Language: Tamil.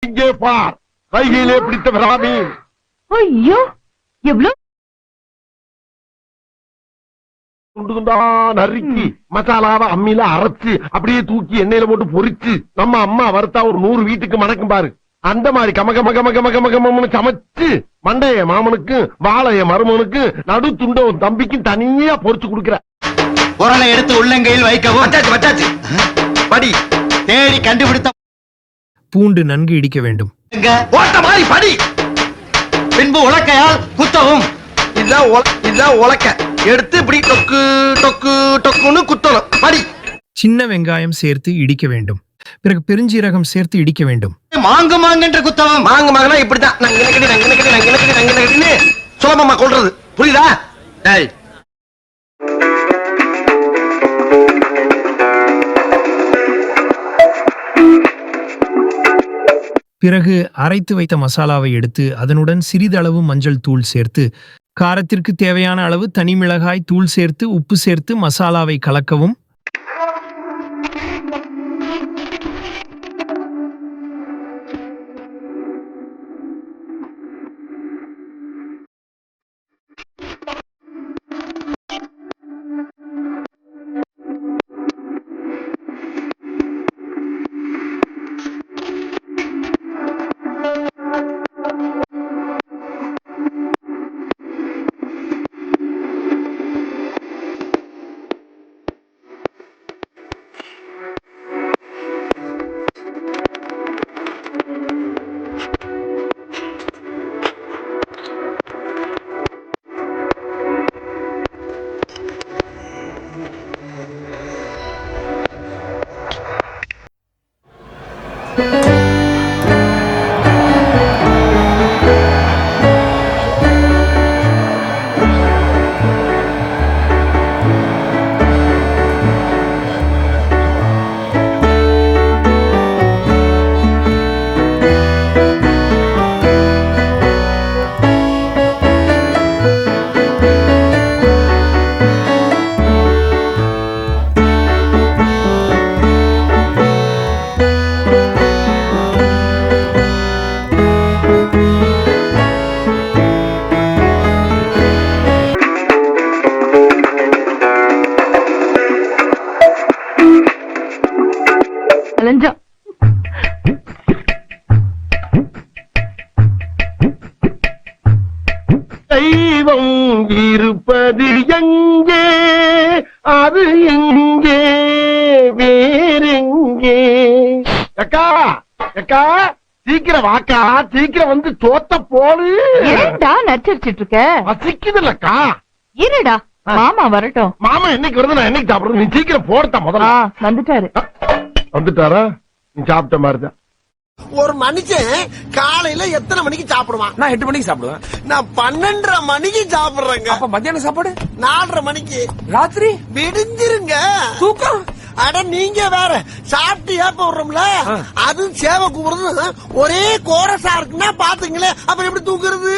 இங்கே பார், கையிலே பிடித்த பிராமி. ஐயோ, எவ்வளவு நறுக்கி மசாலாவை அம்மியில அரைச்சு அப்படியே தூக்கி எண்ணெயில போட்டு பொரிச்சு நம்ம அம்மா வறுத்தா ஒரு 100 வீட்டுக்கு மணக்கும் பாரு. அந்த மாதிரி கமகமகமகமகமகம்னு சமைச்சு மண்டைய மாமனுக்கு வாழைய மருமனுக்கு நடு துண்ட உன் தம்பிக்கும் தனியா பொரிச்சு கொடுக்கிற. உரலை எடுத்து உள்ளங்கையில் வைக்கவும். படி தேடி கண்டுபிடித்த பூண்டு நன்கு இடிக்க வேண்டும். ஓட்ட மாதிரி படி. பின்பு உலக்கையால் குத்தவும். இதான் உலக்க எடுத்து இப்படி டொக்கு டொக்கு டொக்குன்னு குத்தணும். படி. சின்ன வெங்காயம் சேர்த்து இடிக்க வேண்டும். பிறகு பெருஞ்சீரகம் சேர்த்து இடிக்க வேண்டும். மாங்கு மாங்கென்று குத்தவும். மாங்கு மாங்கனா இப்படிதான் நங்கினக்கடி சுலபமா கொள்றது. புரியுதா? பிறகு அரைத்து வைத்த மசாலாவை எடுத்து அதனுடன் சிறிதளவு மஞ்சள் தூள் சேர்த்து காரத்திற்கு தேவையான அளவு தனி மிளகாய் தூள் சேர்த்து உப்பு சேர்த்து மசாலாவை கலக்கவும். தெய்வம் இருப்பது எங்கே, அது எங்கே, வேறெங்கே? அக்கா அக்கா சீக்கிரம் வாக்கா, சீக்கிரம் வந்து சோத்த போடு. ஏண்டா நச்சரிச்சிட்டு இருக்க? பசிக்குதுல்லக்கா. இருடா, மாமா வரட்டும். மாமா என்னைக்கு வருது, நான் என்னைக்கு சாப்பிடுறது? நீ சீக்கிரம் போடுத்தா முதல்ல. வந்துட்டாரு. வந்துட்டாரா? நீ சாப்பிட்ட மாதிரிதான். ஒரு மனுஷன் காலையில எத்தனை மணிக்கு சாப்பிடுவான்? நான் 8 மணிக்கு சாப்பிடுவேன். நான் 12:30 மணிக்கு சாப்பிடுறேங்க. அப்ப மத்தியான சாப்பாடு 4:30 மணிக்கு. ராத்திரி விடிஞ்சிருங்க. தூக்கம். அட நீங்க வேற சாப்பிட்டு ஏப்ப விடுறோம்ல, அது சேவை கூப்பிடுறது ஒரே கோரசா இருக்குன்னா பாத்துங்களேன், அப்புறம் எப்படி தூக்குறது?